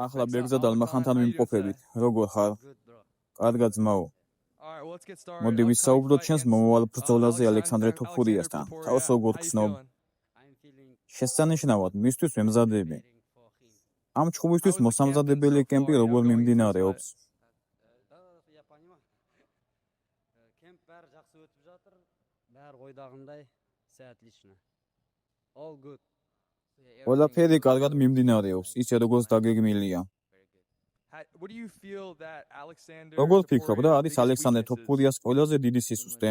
ახლა ბეგზად ალმახანთან ვიმყოფებით. როგორ ხარ? კარგად ძმაო. მოდი ვისაუბროთ შენს მომავალ ბრძოლაზე ალექსანდრე თოფურიასთან. თავს როგორ გცნობ? შესანიშნავად, მისთვის ვემზადები. ამ ჩხუბისთვის მოსამზადებელი კემპი როგორ მიმდინარეობს? ყველაფერი კარგად მიმდინარეობს, ისე როგორც დაგეგმილია. როგორ ფიქრობ, რა არის ალექსანდრე თოფურიას ყველაზე დიდი სისუსტე?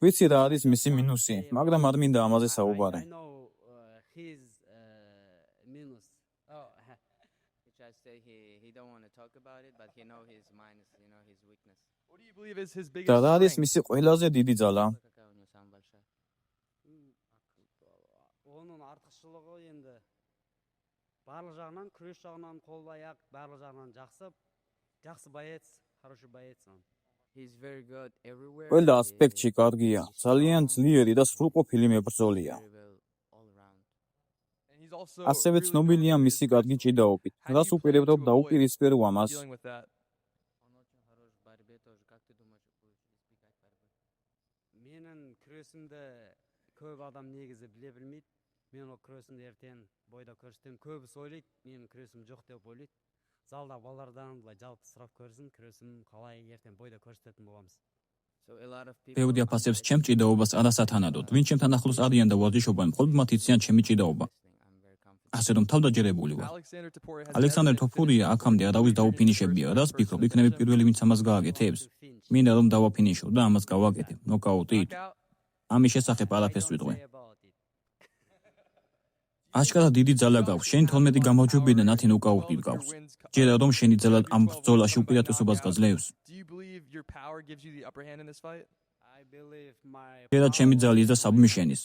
ვიცი რა არის მისი მინუსი, მაგრამ არ მინდა ამაზე საუბარი. და რა არის მისი ყველაზე დიდი ძალა? Onun artıqçılığı endi барлық жағынан, күрес жағынан, қол-аяқ барлық жағынан жақсы боец, хороший боец он. ყველა ასპექტში კარგია, ძალიან ძლიერი და სრულყოფილი მებრძოლია. ასევე ცნობილია მისი კარგი ჭიდაობით, რას უპირებდობ დაუპირისპირო ამას. Менің күресімді көп адам негізі біле білмейді. Мен ол күресімді ертең бойда көрсетемін. Көбісі ойлайды, менің күресім жоқ деп ойлайды. Залда балалардан былай жалпы сұрап көрсін, күресім қалай ертең бойда көрсететін боламыз. ბევრი აფასებს ჩემ ჭიდაობას არასათანადოდ. ვინ ჩემთან ახლოს არიან და ვარჯიშობენ, მხოლოდ მათ იციან ჩემი ჭიდაობა. ასე რომ თავდაჯერებული ვარ. ალექსანდრე თოფურია აქამდე არავის დაუფინიშებია. რას ფიქრობ, იქნები პირველი ვინც ამას გააკეთებს? მინდა რომ დავაფინიშო და ამას გავაკეთებ. ნოკაუტით. ამის შესახებ არაფერს ვიტყვი. აშკარად დიდი ძალა გაქვს. შენ 12 გამარჯვებიდან 10 ნოკაუტით გაქვს. ჯერა რომ შენი ძალა ამ ბრძოლაში უპირატესობას გაძლევს. ჯერა ჩემი ძალის და საბმიშენის.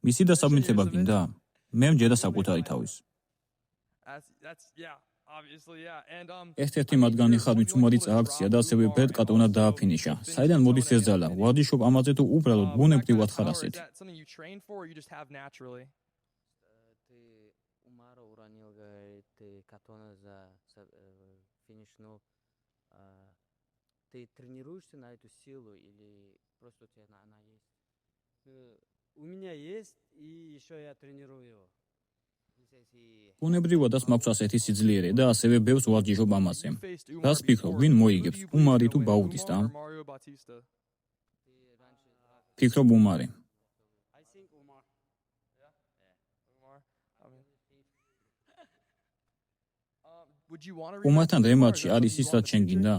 მისი დასაბმიცება გინდა? მე მჯერა საკუთარი თავის. ერთ-ერთი მათგანი ხარ, ვინც უმარი წააქცია და ასევე ბედ კატონა დააფინიშა. საიდან მოდის ეს ძალა? ვარჯიშობ ამაზე თუ უბრალოდ ბუნებრივად ხარ ასეთი? Ты тренируешься на эту силу или просто у тебя она есть? У меня есть, и еще я тренирую его. ბუნებრივადაც მაქვს ასეთი სიძლიერე და ასევე ბევრს ვარჯიშობ ამაზე. რას ფიქრობ, ვინ მოიგებს, უმარი თუ ბაუტისტა? ფიქრობ უმარი. უმართან რემატჩი არის ის, რაც შენ გინდა?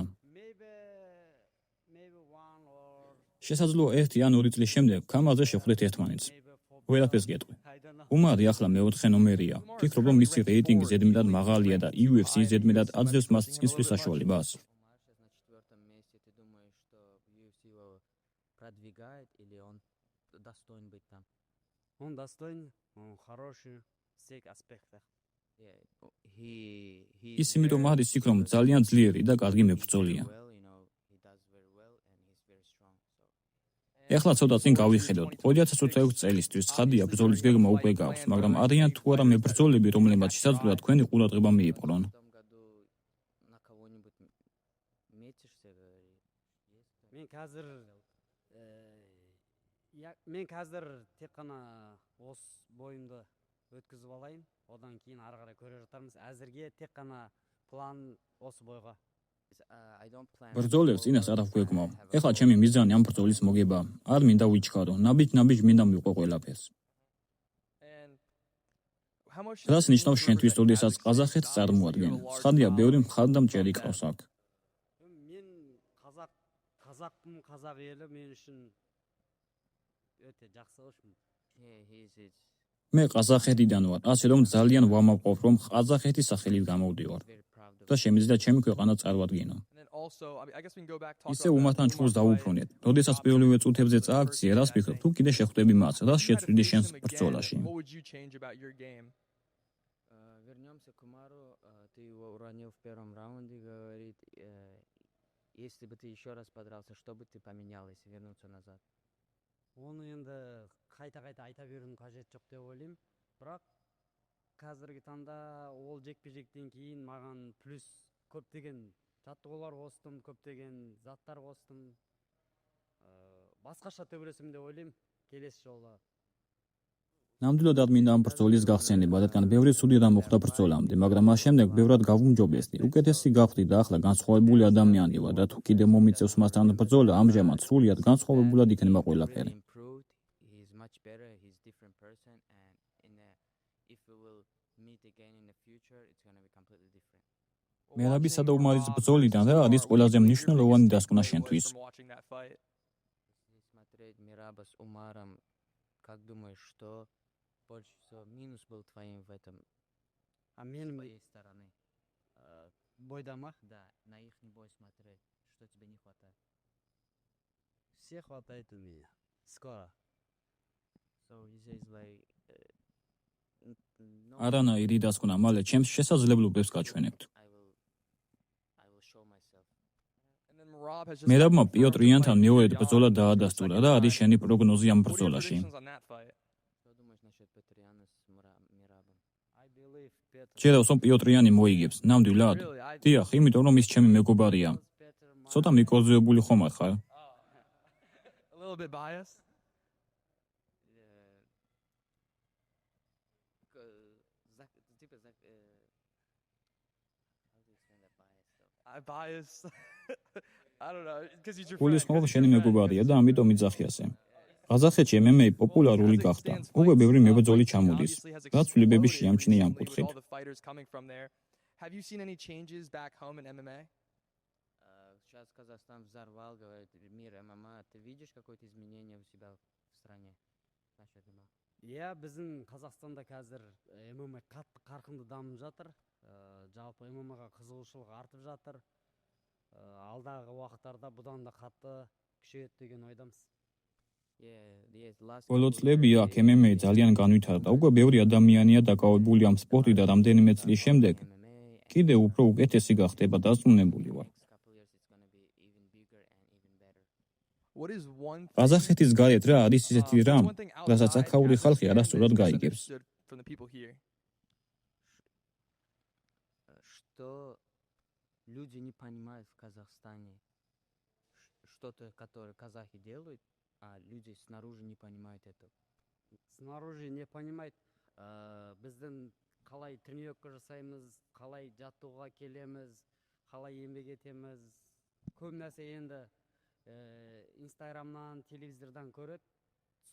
შესაძლოა 1 ან 2 წლის შემდეგ ქამაზე შეხვდეთ ერთმანეთს. ყველაფერს გეტყვი. უმარი ახლა მეოთხე ნომერია. ფიქრობ, რომ მისი რეიტინგი ზედმეტად მაღალია და UFC ზედმეტად აძლევს მას წინსვლის საშუალებას. Он достоин, он хороший в всех аспектах. ის იმიტომ არის იქ, რომ ძალიან ძლიერი და კარგი მებრძოლია. ეხლა ცოტა წინ გავიხედოთ. 2026 წელისთვის ცხადია ბრძოლის გეგმა უკვე გაქვს, მაგრამ არიან თუ არა მებრძოლები, რომლებმაც შესაძლოა თქვენი ყურადღება მიიპყრონ. Мен қазір тек қана осы бойымды өткізіп алайын. Одан кейін ары қарай көре жатармыз. Әзірге тек қана план осы бойға. ბრძოლებს წინას არ ვგვეგმავ. ეხლა ჩემი მიზანი ამ ბრძოლის მოგება. არ მინდა ვიჩქარო. ნაბიჯ მინდა მივყო ყველაფერს. რას ნიშნავს შენთვის, როდესაც ყაზახეთს წარმოადგენ? ცხადია, ბევრი მხარდამჭერი ყავს აქ. Мен қазақпын, қазақ елі мен үшін өте жақсы үшін. მე ყაზახეთიდან ვარ, ასე რომ ძალიან ვამაყობ, რომ ყაზახეთის სახელით გამოვდივარ. და შემიძლია ჩემი ქვეყანა წარვადგინო. ისე უმართან ჩხუბს დავუბრუნეთ. როდესაც პირველივე წუთებზე წააქცია, რას ფიქრობ, თუ კიდე შეხვდები მას, რას შეცვლიდი შენს ბრძოლაში? Вернемся к Умару, ты его уронил в первом раунде, говорит, если бы ты еще раз подрался, что бы ты поменял, если вернуться назад? Оны енді қайта-қайта айта берудің қажеті жоқ деп ойлаймын. Бірақ қазіргі таңда ол жекпе-жектен кейін маған плюс көптеген жаттығулар қостым, көптеген заттар қостым. Басқаша төбелесем деп ойлаймын келесі жолы. ნამდვილად არ მინდა ამ ბრძოლის გახსენება, რადგან ბევრი ცუდი რამ მოხდა ბრძოლამდე, მაგრამ მას შემდეგ ბევრად გავუმჯობესდი. უკეთესი გავხდი და ახლა განსხვავებული ადამიანი ვარ და თუ კიდევ მომიწევს მასთან ბრძოლა, ამჟამად სრულიად განსხვავებულად იქნება ყველაფერი. მერაბისა და უმარის ბრძოლიდან რა არის ყველაზე მნიშვნელოვანი დასკვნა შენთვის? Как думаешь, что больше всего минус был твоим в этом А с мен твоей стороны? бойда ма? Да, на их бой смотреть, что тебе не хватает. Все хватает у меня. Скоро. So he says like no, არანაირი დასკვნა, მალე ჩემს შესაძლებლობებს გაჩვენებთ. I will show myself. მერაბმა პიოტრ იანთან მეორედ ბრძოლა დაადასტურა და არის შენი პროგნოზი ამ ბრძოლაში? Что думаешь насчет Петряна с Мирабом? I believe Petr. ჯერავს რომ პიოტრიანი მოიგებს, ნამდვილად? დიახ, იმიტომ რომ ის ჩემი მეგობარია. ცოტა მიკორძებული ხომ არ ხარ? A little bit biased. Типа, how do you explain that bias though? I biased. I don't know, because he's your გულისხმობ friend. შენი მეგობარია და ამიტომ იძახიასე. ყაზახეთში MMA პოპულარული გახდა. უკვე ბევრი მებრძოლი ჩამოდის. რაც ცვლილებები შეამჩნია ამ კუთხით. All the fighters coming from there. Have you seen any changes back home in MMA? Сейчас Казахстан взорвал, говорит, мир ММА. Ты видишь какое-то изменение у себя в стране? Насчет ММА? Иә, біздің Қазақстанда қазір ММА қатты қарқынды дамып жатыр. Жалпы ММА-ға қызығушылық артып жатыр. Алдағы уақыттарда бұдан да қатты күшейеді деген ойдамыз. ბოლო წლები აქ MMA ძალიან განვითარდა. უკვე ბევრი ადამიანია დაკავებული ამ სპორტით და რამდენიმე წლის შემდეგ კიდევ უფრო უკეთესი გახდება დასწუნებული ვარ. What is one thing? ყაზახეთის გარეთ რა არის ისეთი რამ, One thing რასაც outside აქაური ხალხი Kazakhstan არასწორად that's გაიგებს. misunderstood from the people here. Что люди не понимают в Казахстане? Что-то, которое казахи делают, а люди снаружи не понимают этого. Снаружи не понимает. Біздің қалай тренировка жасаймыз, қалай жаттығуға келеміз, қалай еңбек етеміз. Көп нәрсе енді Инстаграмнан, телевизордан көреді.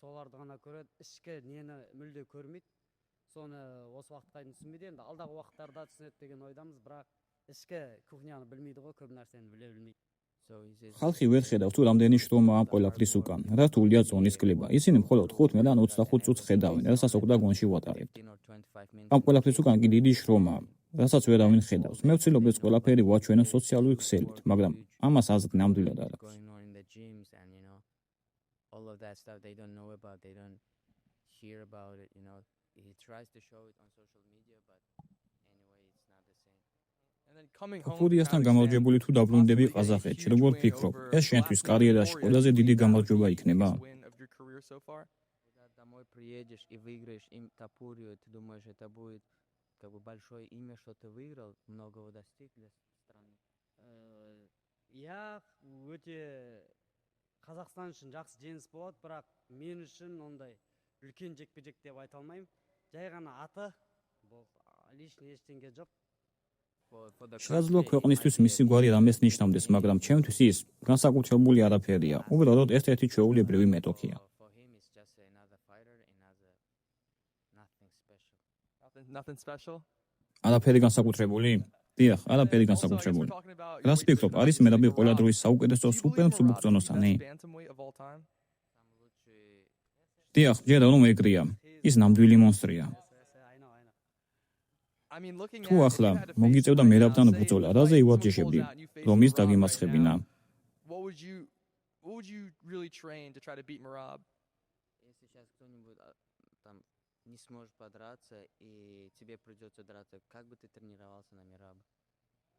Соларды ғана көреді. Ішкі нені мүлде көрмейді. Соны осы уақытқа дейін түсінбейді. Енді алдағы уақыттарда түсінеді деген ойдамыз, бірақ ішкі кухняны білмейді ғой, көп нәрсені біле білмейді. So he says, ხალხი ვერ ხედავს თუ რამდენი შრომა ამ ყველაფრის უკან. რა თულია ზონის კლება. ისინი მხოლოდ 15 ან 25 წუთს ხედავენ, რასაც ოქტაგონში ვატარებთ. 15 or 25 minutes. ამ ყველაფრის უკან კი დიდი შრომაა, რასაც ვერავინ ხედავს. მე ვცდილობ ეს ყველაფერი ვაჩვენო სოციალური ქსელით, მაგრამ ამას აზრი ნამდვილად არ აქვს. Going on in the gyms and all of that stuff they don't know about, they don't hear about it, he tries to show it on social media, but anyway it's not the same. And then coming home. ფურიასთან გამარჯვებული თუ დაბრუნდები ყაზახეთში, როგორ фიქრობ? ეს შენთვის კარიერაში ყველაზე დიდი გამარჯვება იქნება? Когда домой приедешь и выиграешь им Тапурию, ты думаешь, это будет как бы большое имя, что ты выиграл, многого достиг для страны? Иә, өте Қазақстан үшін жақсы жеңіс болады, бірақ мен үшін ондай үлкен жекпе-жек деп айта алмаймын. Жай ғана аты, бұл лишний ештеңе жоқ. შესაძლოა ქვეყნისთვის მისი გვარი რამეს ნიშნავდეს, მაგრამ ჩემთვის ის განსაკუთრებული არაფერია. უბრალოდ ერთ-ერთი ჩვეულებრივი მეტოქია. For him it's just another fighter, nothing special. Nothing special. არაფერი განსაკუთრებული? დიახ, არაფერი განსაკუთრებული. რას ფიქრობ, არის მერაბი ყველა დროის საუკეთესო სუპერმწუბუქწონოსანი? დიახ, ჯერა რომ ეგრეა. ის ნამდვილი მონსტრია. თუ ახლა მოგიწევდა მერაბთან ბრძოლა, რაზე ივარჯიშებდი? რომ ის დაგიმასხებინა. What would you really train to try to beat Merab? Если сейчас кто-нибудь там не сможет подраться и тебе придется драться, как бы ты тренировался на Мираба?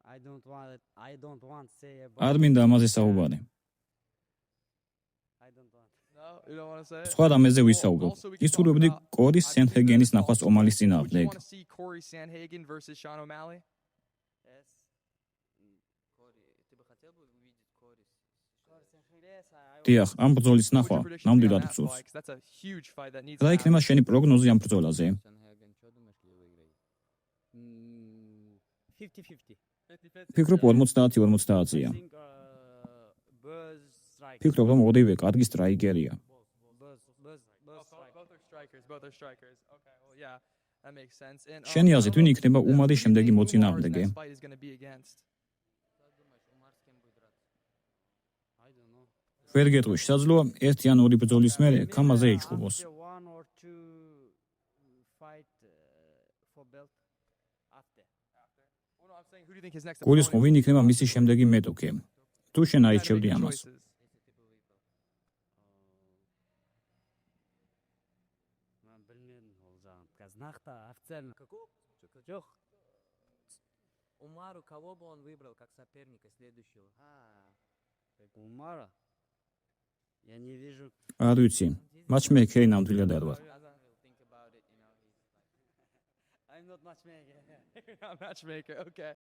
I don't want to say about არ მინდა ამაზე საუბარი. I don't want. No, you don't want to say it? სხვა რამეზე ვისაუბროთ. Also, we can ის talk სურვებდი about- კორი I believe სენჰეგენის it's ნახვას also ომალის fight. Would you წინააღმდეგ. want to see Corey Sandhagen versus Sean O'Malley? Yes. Ты бы хотел бы увидеть Корис? Yes, I დიახ, ამ ბრძოლის What would ნახვა your predictions be on ნამდვილად that გწურს. fight? 'Cause that's a huge fight that needs რა to იქნება happen. შენი პროგნოზი ამ ბრძოლაზე? Sanhagen, что думаешь, кто выиграет? 50-50. ფიქრობ 50-50-ია. I think Buzz strike. ფიქრობ რომ ორივე კარგი სტრაიკერია. Buzz strike. Both are strikers. Both are strikers. Okay, well, yeah, that makes sense. And შენი I აზრით, don't ვინ know, იქნება who უმარის do you შემდეგი think მოწინააღმდეგე? Umar's next fight is going to be against? Что думаешь, Умар с кем будет драться? I don't know. ვერ გეტყვი, შესაძლოა ერთი ან ორი ბრძოლის მერე კამაზე ეჩხუბოს. After one or two fight for belt after. Well, no, I'm saying, who do you think his next გულისხმობ, opponent ვინ is? იქნება მისი შემდეგი მეტოქე? თუ შენ You gotta აირჩევდი make your ამას. choices. Ben bilmedim olacağını. Kaznakta официально. Жоқ. Умару кого бы он выбрал как соперника следующего? Умара. Я не вижу. არ ვიცი. матчмейкერი ნამდვილად არ ვარ. Think about it, you know. He's like, I'm not matchmaker. You're not a matchmaker. Okay.